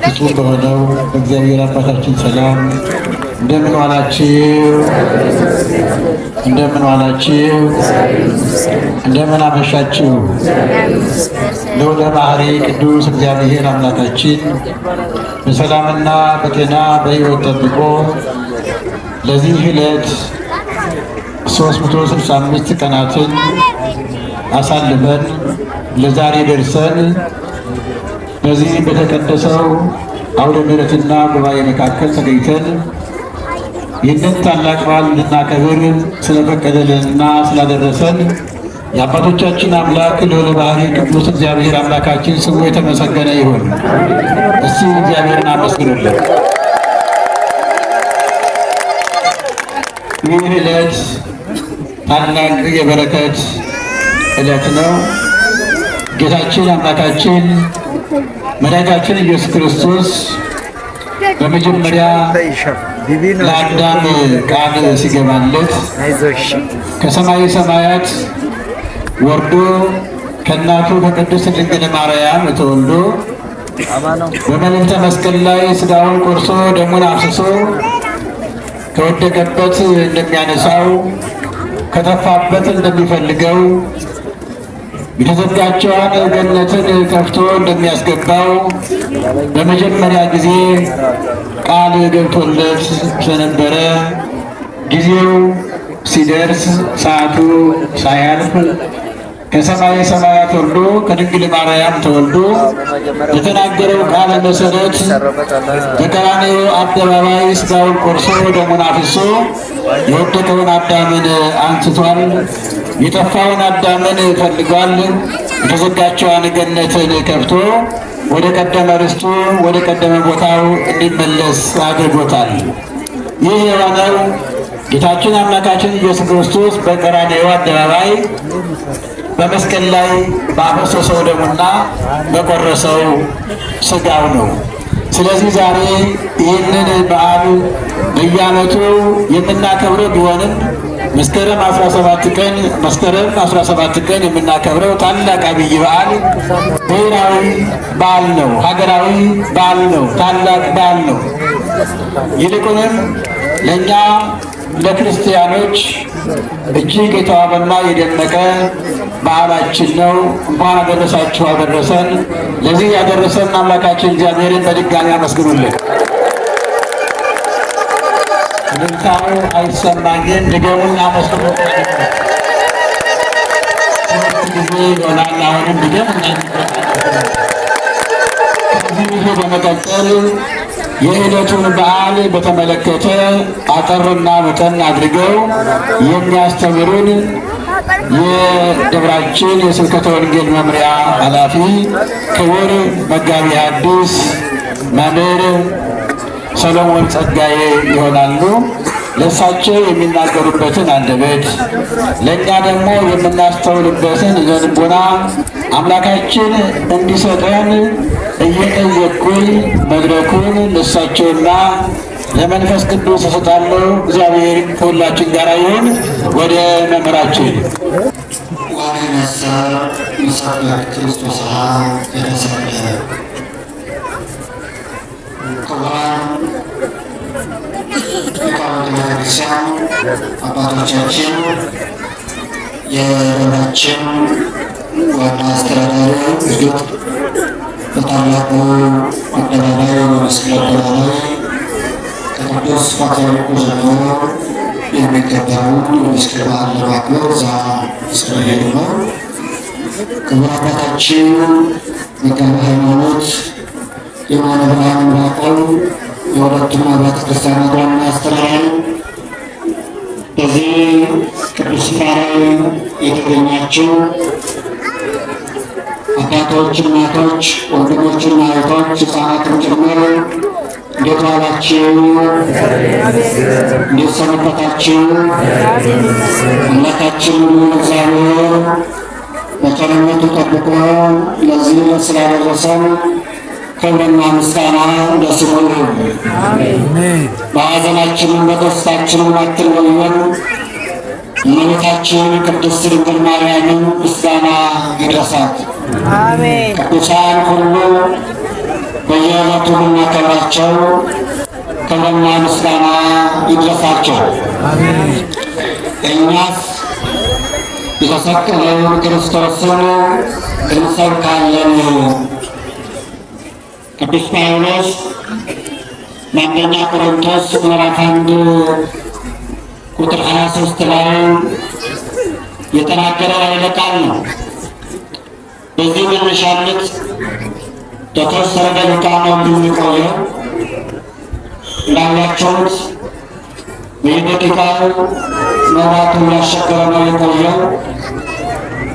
ፍጹም በሆነው እግዚአብሔር አባታችን ሰላም እንደምን ዋላችሁ? እንደምን ዋላችሁ? እንደምን አመሻችሁ? ልዑለ ባሕርይ ቅዱስ እግዚአብሔር አምላካችን በሰላምና በጤና በሕይወት ጠብቆ ለዚህ ዕለት 365 ቀናትን አሳልፈን ለዛሬ ደርሰን በዚህ በተቀደሰው አውደ ምሕረትና ጉባኤ መካከል ተገኝተን ይህንን ታላቅ በዓል እንድናከብር ስለፈቀደልንና ስላደረሰን የአባቶቻችን አምላክ ልዑለ ባሕርይ ቅዱስ እግዚአብሔር አምላካችን ስሙ የተመሰገነ ይሁን። እስቲ እግዚአብሔርን አመስግኑልን። ይህ ዕለት ታላቅ የበረከት ዕለት ነው። ጌታችን አምላካችን መድኃኒታችን ኢየሱስ ክርስቶስ በመጀመሪያ ለአዳም ቃል ሲገባለት ከሰማይ ሰማያት ወርዶ ከእናቱ ከቅድስት ድንግል ማርያም ተወልዶ በመልዕልተ መስቀል ላይ ሥጋውን ቆርሶ ደሙን አፍስሶ ከወደቀበት እንደሚያነሳው ከጠፋበት እንደሚፈልገው የተዘጋቸውን ገነትን ከፍቶ እንደሚያስገባው በመጀመሪያ ጊዜ ቃል ገብቶለት ስለነበረ ጊዜው ሲደርስ ሰዓቱ ሳያልፍ ከሰማየ ሰማያት ወርዶ ከድንግል ማርያም ተወልዶ የተናገረው ቃል መሰረት በቀራንዮ አደባባይ ሥጋውን ቆርሶ ደሙን አፍሶ የወደቀውን አዳምን አንስቷል። የጠፋውን አዳምን ፈልጓል። የተዘጋቸውን ገነትን ከፍቶ ወደ ቀደመ ርስቱ ወደ ቀደመ ቦታው እንዲመለስ አድርጎታል። ይህ የሆነው ጌታችን አምላካችን ኢየሱስ ክርስቶስ በቀራንዮ አደባባይ በመስቀል ላይ ባፈሰሰው ደሙና በቆረሰው ሥጋው ነው። ስለዚህ ዛሬ ይህንን በዓል በየዓመቱ የምናከብረው ቢሆንም መስከረም 17 ቀን የምናከብረው ታላቅ አብይ በዓል ብሔራዊ በዓል ነው። ሀገራዊ በዓል ነው። ታላቅ በዓል ነው። ይልቁንም ለእኛ ለክርስቲያኖች እጅግ የተዋበና የደመቀ በዓላችን ነው። እንኳን አደረሳችሁ አደረሰን። ለዚህ ያደረሰን አምላካችን እግዚአብሔርን በድጋሚ አመስግኑልን። ልምታው አይሰማኝም። ድገሙን አመስግኑ። ጊዜ ይሆናል። አሁንም ድገም። ከዚህ ጊዜ በመቀጠል የዕለቱን በዓል በተመለከተ አጠርና መጠን አድርገው የሚያስተምሩን የደብራችን የስብከተ ወንጌል መምሪያ ኃላፊ ክቡር መጋቢ ሐዲስ መምህር ሰሎሞን ጸጋዬ ይሆናሉ። ለእሳቸው የሚናገሩበትን አንደበት ለእኛ ደግሞ የምናስተውልበትን ልቦና አምላካችን እንዲሰጠን እየጠየቅኩኝ መድረኩን ለእሳቸውና ለመንፈስ ቅዱስ እሰጣለሁ። እግዚአብሔር ከሁላችን ጋር ይሁን። ወደ መምህራችን ዋነነሰ ምስለ ክርስቶስ የተሰቀለ ክቡራን ሊቃውንተ ቤተክርስቲያን አባቶቻችን፣ የደብራችን ዋና አስተዳዳሪ እርግጥ በታላቁ አደባባይ በመስቀል አደባባይ ከቅዱስ ፓትርያርኩ ጀምሮ የሚከበረውን የመስቀል በዓል ለማክበር እዛ ስለሄዱ ነው። ክቡር አባታችን መጋቤ ሃይማኖት የማነ ብርሃን ባቆም የሁለቱም አብያተ ክርስቲያናት ዋና አስተዳዳሪ፣ በዚህ ቅዱስ ስፍራ ላይ የተገኛችሁ አባቶች፣ እናቶች፣ ወንድሞችና እህቶች ሕፃናትም ጭምር እንዴት ዋላችሁ? እንዴት ሰነበታችሁ? አምላካችን ልዑል እግዚአብሔር በቸርነቱ ጠብቆ ለዚህ ስላደረሰን ክብርና ምስጋና ለስሙ ይሁን። በሐዘናችንም በደስታችንም አትለየን። እመቤታችን ቅድስት ድንግል ማርያምን ምስጋና ይድረሳት። ቅዱሳን ሁሉ በየዕለቱ የምናከብራቸው ክብርና ምስጋና ይድረሳቸው። እኛስ የተሰቀለውን ክርስቶስን እንሰብካለን። ቅዱስ ጳውሎስ በአንደኛ ቆሮንቶስ ምዕራፍ 1 ቁጥር 23 ላይ የተናገረው ኃይለ ቃል ነው። በዚህ መነሻነት የተወሰነ ደቂቃ ነው የምንቆየው። እንዳያቸውት በየደቂቃው መብራቱ እያስቸገረ ነው የቆየው።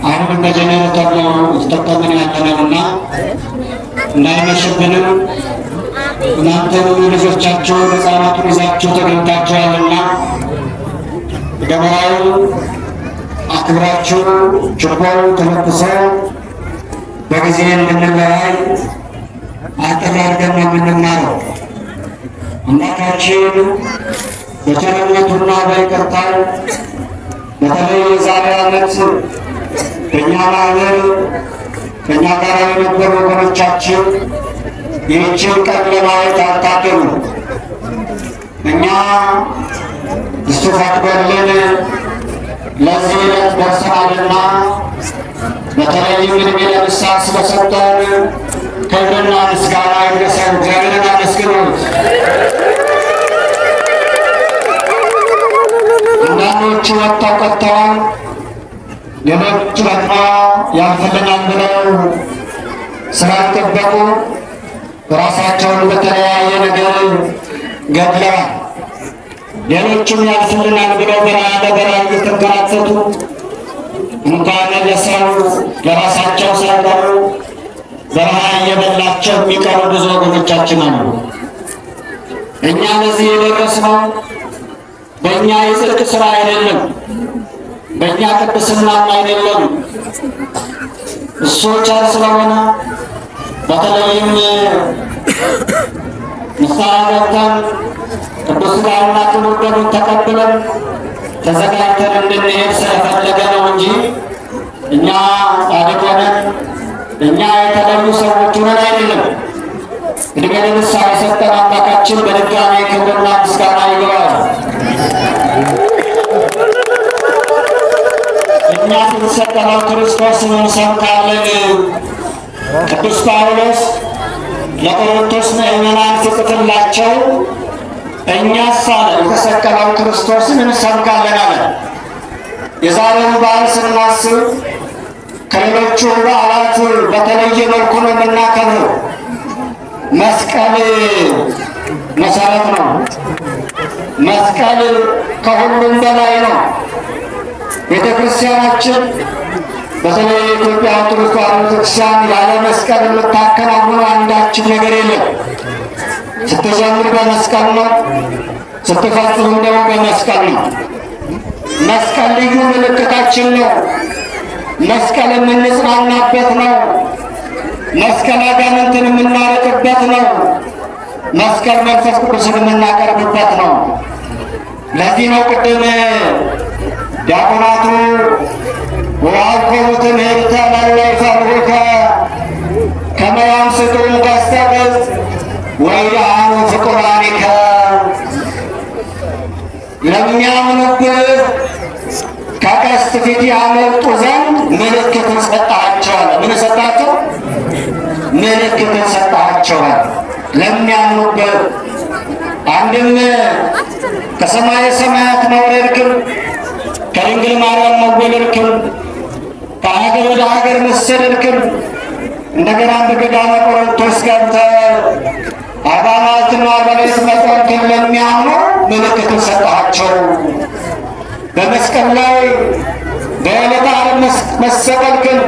አሁን እንደ ጀኔሬተር ነው እየተጠቀምን ያለነውና እንዳይመሽብንም እናንተም ልጆቻችሁን ሕፃናቱን ይዛችሁ ተገኝታችኋልና ደመራው አክብራችሁ ችቦው ተለኩሶ በጊዜ እንድንለያይ አጥር አድርገን ነው የምንማረው። አምላካችን በቸርነቱና በይቅርታው በተለይ የዛሬ ዓመት በእኛ ማህበር ከእኛ ጋር የነበሩ ወገኖቻችን ይህችን ቀን ለማየት አልታደሉ። እኛ እሱ ፈቅዶልን ለዚህ ዕለት ደርሰናልና በተለይም ዕድሜ ለንስሐ ስለሰጠን ክብርና ምስጋና ይድረሰው። እግዚአብሔርን አመስግኑት። አንዳንዶቹ ወጥተው ቀርተዋል፣ ሌሎቹ ደግሞ ያልፈልናል ብለው ስላልጠበቁ ራሳቸውን በተለያየ ነገር ገድለዋል። ሌሎቹም ያልፍልናል ብለው በረሃ ለበረሃ እየተንከራተቱ እንኳን ለሰው ለራሳቸው ሳይቀሩ በረሃ እየበላቸው የሚቀሩ ብዙ ወገኖቻችን አሉ። እኛ ለዚህ የደረስነው በእኛ የጽድቅ ሥራ አይደለም፣ በእኛ ቅድስናም አይደለም። እሱ ቸር ስለሆነ በተለይም ንስሐ ገብተን ቅዱስ ሥጋውንና ክቡር ደሙን ተቀብለን ተዘጋጅተን እንድንሄድ ስለፈለገ ነው እንጂ እኛ ጻድቅ ሆነን እኛ የተለዩ ሰዎች ሆነን አይደለም። ዕድሜ ለንስሐ የሰጠን አምላካችን በድጋሚ ክብርና ምስጋና ይግባው። እኛ የተሰቀለው ክርስቶስን እንሰብካለን። ቅዱስ ጳውሎስ ለቆሮንቶስ ምዕመናን ሲጽፍላቸው እኛስ አለ የተሰቀለው ክርስቶስን እንሰብካለን አለ። የዛሬውን በዓል ስናስብ ከሌሎቹ በዓላት በተለየ መልኩ ነው የምናከብረው። መስቀል መሰረት ነው። መስቀል ከሁሉም በላይ ነው። ቤተ ክርስቲያናችን በተለይ የኢትዮጵያ ኦርቶዶክስ ተዋሕዶ ቤተክርስቲያን ያለ መስቀል የምታከናውነው አንዳችን ነገር የለም። ስትጀምር በመስቀል ነው፣ ስትፈጽም ደግሞ በመስቀል ነው። መስቀል ልዩ ምልክታችን ነው። መስቀል የምንጽናናበት ነው። መስቀል አጋንንትን የምናርቅበት ነው። መስቀል መንፈስ ቅዱስን የምናቀርብበት ነው። ለዚህ ነው ቅድም ዲያቆናቱ ወአልኮሙ ትምህርተ ለይፈርሁከ ከመ ያምስጡም ከስተገጽ ወይድኃኑ ፍቁራኒከ ለሚያምኑብህ ከቀስት ፊት ያመልጡ ዘንድ ምልክትን ሰጣቸዋል። ምን ሰጣቸው? ምልክትን ሰጣቸዋል ለሚያምኑብህ። አንድም ከሰማየ ሰማያት መውረድክም፣ ከድንግል ማርያም መወለድክም፣ ከሀገር ወደ ሀገር መሰደድክም፣ እንደገና በገዳመ ቆሮንቶስ ገብተህ አርባ መዓልትና አርባ ሌሊት መጾምክን ለሚያምኑ ምልክትን ሰጣቸው። በመስቀል ላይ በዕለተ ዓርብ መሰቀልክን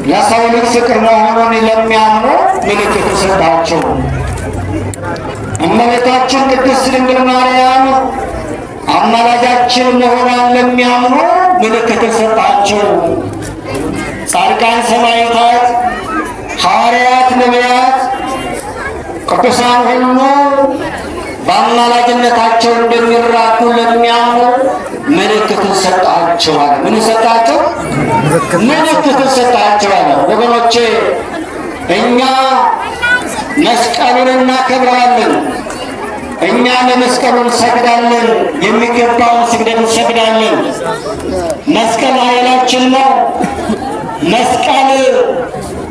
ለሰው ልጅ ፍቅር መሆኑን ለሚያምኑ ምልክትን ሰጣቸው። እመቤታችን ቅድስት ድንግል ማርያም አማላጃችን መሆኗን ለሚያምኑ ምልክትን ሰጣቸው። ጻድቃን ሰማዕታት፣ ሐዋርያት፣ ነቢያት፣ ቅዱሳን ሁሉ በአማላጅነታቸው እንደሚራዱ ለሚያምኑ ምልክትን ሰጣቸዋል። ምን ሰጣቸው? ምልክትን ሰጣቸዋል። ወገኖቼ እኛ መስቀሉን እናከብራለን። እኛ ለመስቀሉ እንሰግዳለን። የሚገባውን ስግደት እንሰግዳለን። መስቀል ኃይላችን ነው። መስቀል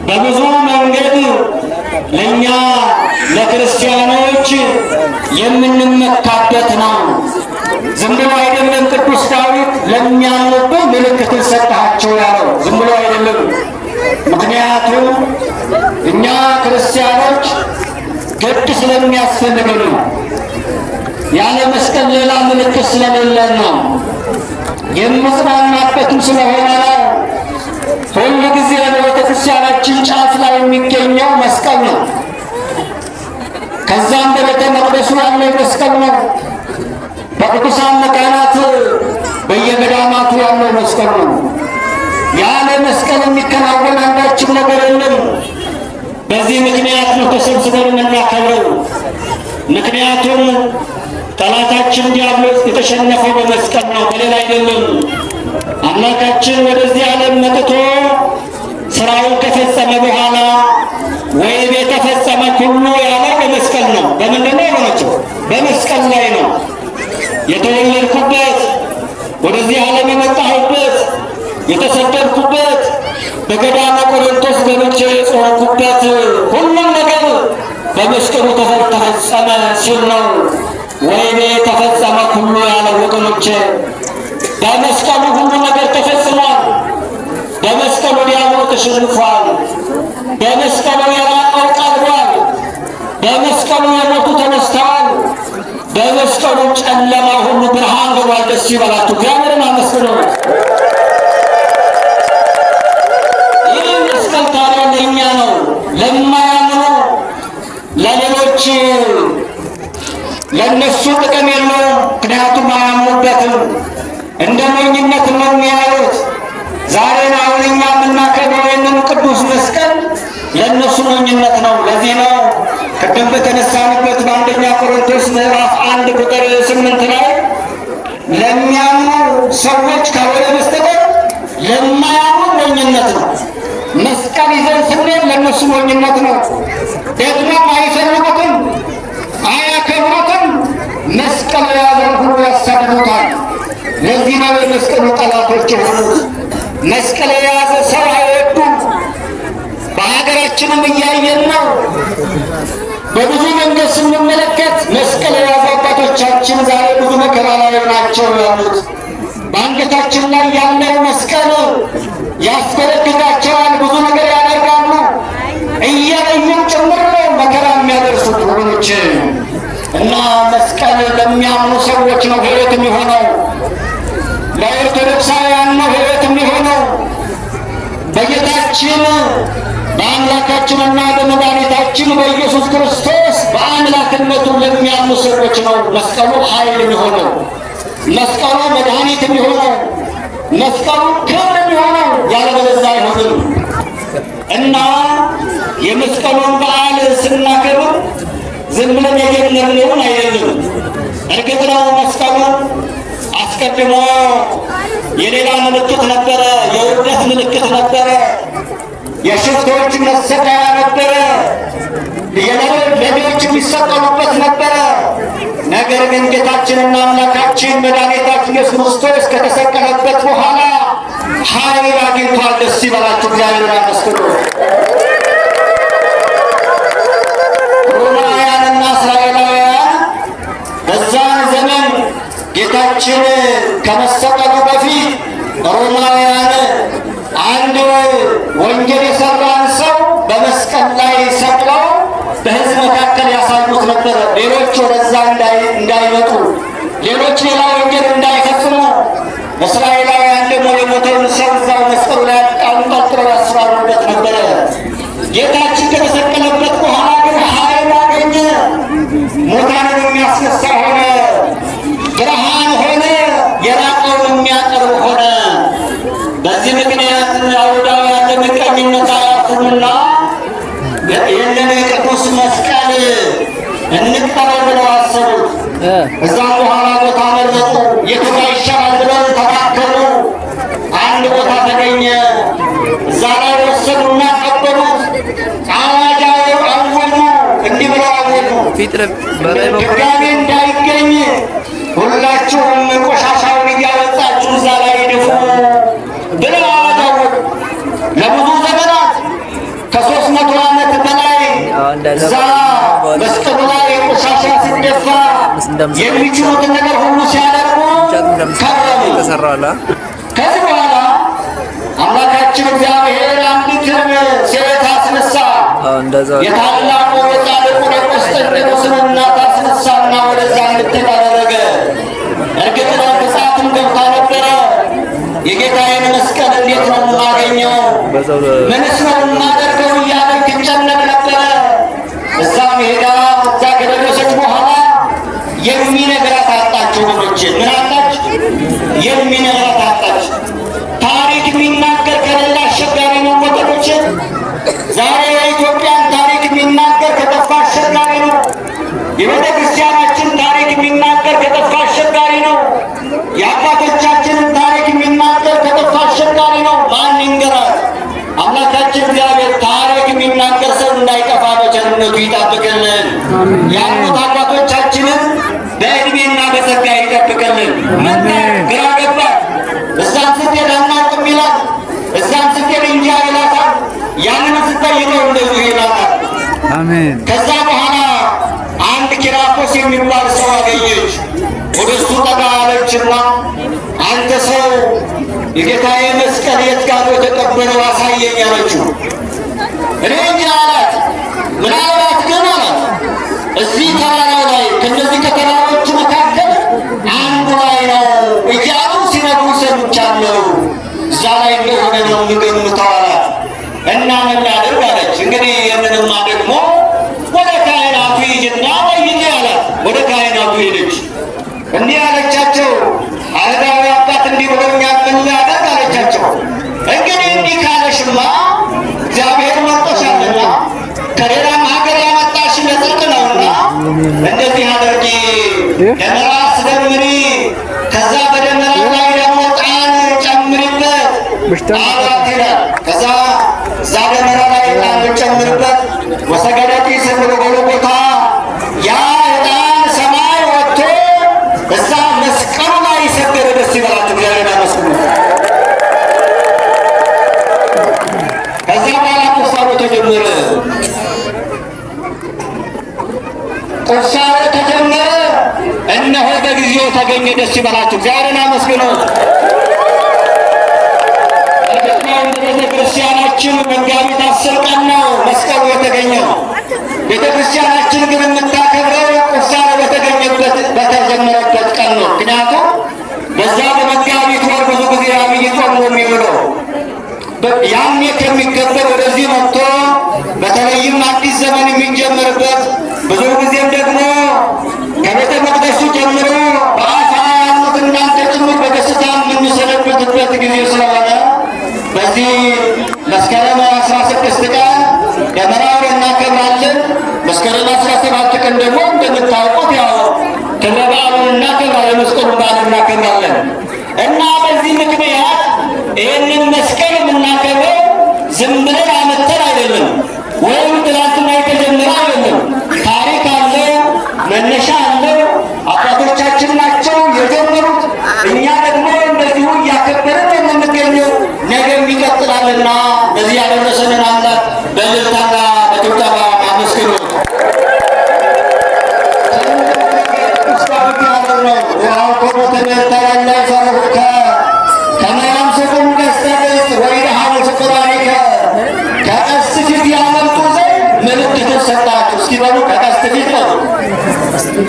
በብዙ መንገድ ለእኛ ለክርስቲያኖች የምንመካበት ነው። ዝም ብሎ አይደለም ቅዱስ ዳዊት ለሚያምኑብህ ምልክትን ሰጣቸው ያለው፣ ዝም ብሎ አይደለም። ምክንያቱም እኛ ክርስቲያኖች ግድ ስለሚያስፈልገን ነው። ያለ መስቀል ሌላ ምልክት ስለሌለን ነው። የምጽናናበትም ስለሆነ ነው። ሁሉ ጊዜ በቤተ ክርስቲያናችን ጫፍ ላይ የሚገኘው መስቀል ነው። ከዛም በቤተ መቅደሱ ያለው መስቀል ነው። በቅዱሳን መካናት በየገዳማቱ ያለው መስቀል ነው። ያለ መስቀል የሚከናወን አንዳችም ነገር የለም። በዚህ ምክንያት ነው ተሰብስበን የምናከብረው። ምክንያቱም ጠላታችን ዲያብሎስ የተሸነፈው በመስቀል ነው፣ በሌላ አይደለም። አምላካችን ወደዚህ ዓለም መጥቶ ስራውን ከፈጸመ በኋላ ወይም የተፈጸመ ሁሉ ያለው በመስቀል ነው። በምንድን ነው የሆነችው? በመስቀል ላይ ነው። የተወለድኩበት፣ ወደዚህ ዓለም የመጣሁበት፣ የተሰደድኩበት፣ በገዳመ ቆሮንቶስ ገብቼ የጾምኩበት ሁሉም ነገር በመስቀሉ ተፈጸመ ሲል ነው ወይኔ ተፈጸመ ሁሉ ያለው። ወገኖቼ በመስቀሉ ሁሉ ነገር ተፈጽሟል። በመስቀሉ ዲያብሎስ ተሸንፏል። በመስቀሉ የራቀው ቀርቧል። በመስቀሉ የሞቱ ተነስተዋል። በመስቀሉ ጨለማ ሁሉ ብርሃን ሆኗል። ደስ ይበላችሁ፣ እግዚአብሔርን አመስግኑ። ይህ መስቀል ታዲያ ለእኛ ነው፣ ለማያምኑ ለሌሎች ለእነሱ ጥቅም የለውም። ምክንያቱም አያምኑበትም። እንደ ሞኝነት ነው የሚያዩት። ዛሬን አሁን እኛ የምናከብረው ይህንን ቅዱስ መስቀል ለእነሱ ሞኝነት ነው። ለዚህ ነው ቅድም በተነሳንበት በአንደኛ ቆሮንቶስ ምዕራፍ 1 ቁጥር 8 ላይ ለሚያምኑ ሰዎች ካልሆነ በስተቀር ለማያምኑ ሞኝነት ነው። መስቀል ይዘን ስንሄድ ለእነሱ ሞኝነት ነው። ደግሞም አይፈልጉትም፣ አያከብሩትም። መስቀል የያዘን ሁሉ ያሳድዱታል። ለዚህ ነው የመስቀሉ ጠላቶች የሆኑት። መስቀል የያዘ ሰው አይወዱም። በሀገራችንም እያየን ነው። በብዙ መንገድ ስንመለከት መስቀል የያዙ አባቶቻችን ዛሬ ብዙ መከራ ላይ ናቸው ያሉት። በአንገታችን ላይ ያለው መስቀል ያስበረግጋቸዋል፣ ብዙ ነገር ያደርጋሉ። እያዩም ጭምር ነው መከራ የሚያደርሱት ወገኖች። እና መስቀል ለሚያምኑ ሰዎች ነው ሕይወት የሚሆነው። ለኦርቶዶክሳውያን ነው ሕይወት የሚሆነው። በጌታችን በአምላካችንና በመድኃኒታችን በኢየሱስ ክርስቶስ በአምላክነቱ ለሚያምኑ ሰዎች ነው መስቀሉ ኃይል የሚሆነው፣ መስቀሉ መድኃኒት የሚሆነው፣ መስቀሉ ክብር የሚሆነው። ያለበለዚያ አይሆንም እና የመስቀሉን በዓል ስናከብር ዝም ብለን የጀመርነውን አይደለም። እርግጥ ነው መስቀሉ አስቀድሞ የሌላ ምልክት ነበረ፣ የውርደት ምልክት ነበረ፣ የሽፍቶች መሰቀያ ነበረ፣ ለሌሎች የሚሰቀሉበት ነበረ። ነገር ግን ጌታችንና አምላካችን መድኃኒታችን ኢየሱስ ክርስቶስ ከተሰቀለበት በኋላ ኃይል አግኝቷል። ደስ ይበላችሁ፣ እግዚአብሔር አመስግኑ። ሮማውያንና እስራኤላውያን በዛን ዘመን ጌታችን ከመሰቀሉ በፊት ሮማውያን አንድ ወንጀል የሰራን ሰው በመስቀል ላይ ሰቅለው በሕዝብ መካከል ያሳዩት ነበር። ሌሎች ወደዛ እንዳይመጡ፣ ሌሎች ሌላ ወንጀል እንዳይፈጽሙ፣ እስራኤላውያን ደግሞ የሞተውን ሰው እዛው መስቀሉ ላይ አንጠልጥለው ያስፈራሩበት ነበረ። ጌታችን ከተሰቀለበት በኋላ ግን ኃይል አገኘ። ሙታንን የሚያስነሳ ሆነ፣ ብርሃን ሆነ፣ የራቀውን የሚያቀርብ ሆነ። በዚህ ምክንያት አይሁዳውያን ለምቀኝነት አያርፉምና ይህንን ቅዱስ መስቀል እንቅበረው ብለው አሰቡት። እዛም በኋላ ቦታ መረጡ። የቱ ጋር ይሻላል ብለው ተማከሩ። አንድ ቦታ ተገኘ። እዛ ላይ ወሰዱና ቀበሩት። አዋጅ አወጁ። እንዲህ ብለው አወጁ፣ ድጋሜ እንዳይገኝ ሁላችሁም ቆሻሻውን እያወጣችሁ እዛ ላይ ድፉ ብለው አዋጅ አወጁ። ለብዙ ዘመናት ከ300 ዓመት በላይ እዛ መስቀሉ ላይ ቆሻሻ ሲደፋ የሚችሉትን ነገር ሁሉ ሲያደርጉ ከረሙ። ከዚህ በኋላ አምላካችን እግዚአብሔር አንዲት ሴት አስነሳ። የታላቁ የጻድቁ የቆስጠንጢኖስን እናት አስነሳና ወደዛ እንድትሄድ አደረገ። እርግጥ ነው ብጻትም ገብታ ነበረ። የጌታዬን መስቀል እንዴት ነው የማገኘው? ምንስ ነው የማደርገው? እያለች ትጨነቅ ነበረ። እዛም ሄዳ እዛ ከደረሰች በኋላ የሚነግራት አጣች። ወገኖቼ ምን አጣች? የሚነግራት አጣች። ታሪክ የሚናገር ከሌላ አስቸጋሪ ነው ወገኖቼ። ዛሬ የኢትዮጵያን ታሪክ የሚናገር ከጠፋ አስቸጋሪ ነው። የቤተ ክርስቲያናችን ታሪክ የሚናገር ከጠፋ አስቸጋሪ ነው። የአባቶቻችንን ታሪክ የሚናገር ከጠፋ አስቸጋሪ ነው። ማን ይንገራል? አምላካችን እግዚአብሔር ታሪክ የሚናገር ሰው እንዳይጠፋ በቸርነቱ ይጠብቅልን። ያሉት አባቶቻችንን በዕድሜና በጸጋ ይጠብቅልን። ግራ ገባት። እዛም ስትሄድ አናውቅም ይላል፣ እዛም ስትሄድ እንጃ ይላታል። ያንን ስትጠይቀው እንደዚሁ ይላታል። ከዛ በኋላ አንድ ኪራኮስ የሚባል ሰው አገኘች። ወደ እሱ ጠጋ አለችና አንተ ሰው የጌታዬ መስቀል የት ጋር ነው የተቀበለው? አሳየኝ አለችው። እኔ እንጃ አላት። ምናልባት ግን አላት እዚህ ተራራው ላይ ከነዚህ ከተራሮቹ መካከል አንዱ ላይ ነው እያሉ ሲነግሩ ሰምቻለሁ። እዛ ላይ እንደሆነ ነው የምገምተው አላት። እና ምን ላድርግ አለች። እንግዲህ የምንማ ደግሞ ወደ ካህናቱ ሂጂና ጠይቂ አላት። ወደ ካህናቱ ሄደች። እንዲህ አለቻቸው፣ አረጋዊ አባት እንዲህ ብሎኛል፣ ምን ላድርግ አለቻቸው። እንግዲህ እንዲህ ካለሽማ እግዚአብሔር መርጦሻልና ከሌላም ሀገር ያመጣሽ ለጽድቅ ነውና እንደዚህ አድርጊ፣ ደመራ አስደምሪ፣ ከዛ በደመራ ላይ ደግሞ ዕጣን ጨምሪበት አላት ይላል። ከዛ እዛ ደመራ ላይ ዕጣን ጨምርበት ወሰገደቲ ስብሎ ጎልጎታ ያ ዕጣን ሰማይ ወጥቶ እዛ መስቀሉ ላይ ሰገደ። ደስ ይበላችሁ፣ እግዚአብሔር ይመስገን። ከዛ በኋላ ቁፋሮ ተጀመረ። ቁፋሮ ተጀመረ። እነሆ በጊዜው ተገኘ። ደስ ይበላችሁ፣ እግዚአብሔርን አመስግኑ። ቤተ ክርስቲያናችን መጋቢት 10 ቀን ነው መስቀሉ የተገኘው። ቤተ ክርስቲያናችን ግን የምታከብረው ቁፋሮ በተጀመረበት ቀን ነው። ምክንያቱም በዛ በመጋቢት ወር ብዙ ጊዜ አብይ ጾም ነው የሚውለው። ያኔ ከሚከበር ወደዚህ መጥቶ ቀን ደግሞ እንደምታውቁት ያው ክብረ በዓሉን እናከብራለን፣ የመስቀሉን በዓል እናከብራለን እና በዚህ ምክንያት ይህንን መስቀል የምናከብረው ዝም ብለን አመተን አይደለም፣ ወይም ትናንትና የተጀመረ አይደለም። ታሪክ አለው፣ መነሻ አለው። አባቶቻችን ናቸው የጀመሩት። እኛ ደግሞ እንደዚሁ እያከበርን የምንገኘው ነገም ይቀጥላልና በዚህ ያደረሰንን አምላክ በእልልታና በጭብጨባ አመስግኑ።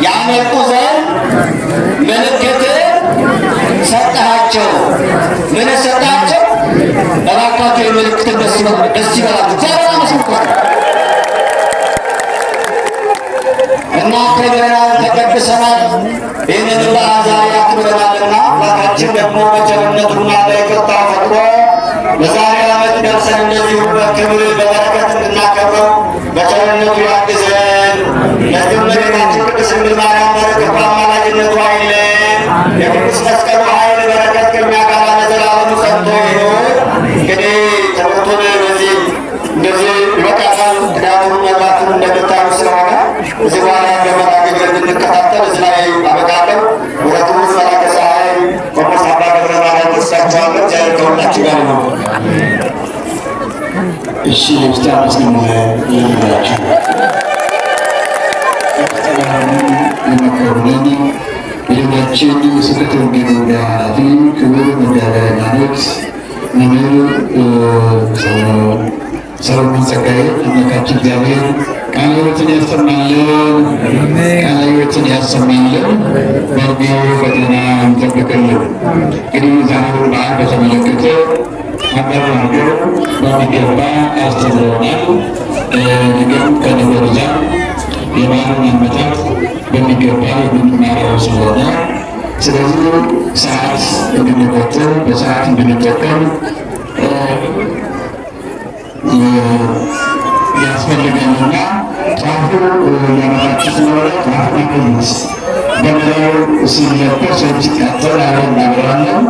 ያመልጡ ዘንድ ምልክት ሰጠሃቸው። ምን ሰጣቸው? እባካቸው የምልክት ደስ ይበላል። እና ክብረናል፣ ተቀድሰናል። ይህንን በዓል ዛሬ አክብረናልና አምላካችን ደግሞ በቸርነቱና በይቅርታ ፈቅዶ በዛሬ ዓመት ደርሰን እንደዚሁ በክብር በበረከት እንድናከብረው በቸርነቱ ያግዘን። ለእመቤታችን ቅድስት ድንግል ማርያም በረከቷ አማላጅነቷ አይለየን። የቅዱስ መስቀሉ ኃይል በረከት ከእኛ ጋር ለዘላለሙ ጸንቶ ይኑር። እንግዲህ ትምህርቱን በዚህ እንደዚህ ይበቃል። ቅዳሙን መግባቱን እንደምታዩ ስለሆነ እዚህ በኋላ ገመራ ግብር እንድንከታተል እዚህ ላይ አበቃለሁ። ወደ ትምህርት መላከ ፀሐይ ቆሞስ አባ ገብረ ማርያም ወስዳቸዋለሁ። እግዚአብሔር ከሁላችሁ ጋር ነው። እሺ ውስጥ አመስግኑ ይላችሁ የመከሩንን የደብራችን ስብከተ ወንጌል ወንጌል ኃላፊ ክቡር መጋቤ ሃይማኖት መምህር ሰሎሞን ጸጋዬ አምላካችን እግዚአብሔር ቃለ ሕይወትን ያሰማልን፣ ቃለ ሕይወትን ያሰማልን፣ በጊዜው በጤና ይጠብቅልን። እንግዲህ ዛሬውን በዓል በተመለከተ አጠር አድርገው በሚገባ አስተምረውናል። ነገም ከነገ ወዲያ የበዓሉን ዓመታት በሚገባ የምንማረው ስለሆነ ስለዚህ ሰዓት እንድንቆጥብ በሰዓት እንድንጠቀም ያስፈልጋልና ጫፉ ያመራችሁ ስለሆነ ጫፉ ይቀንስ በመላው ሲለበስ ሰዎች ያጠር አለ እናገራለን።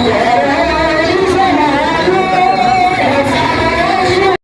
Yeah.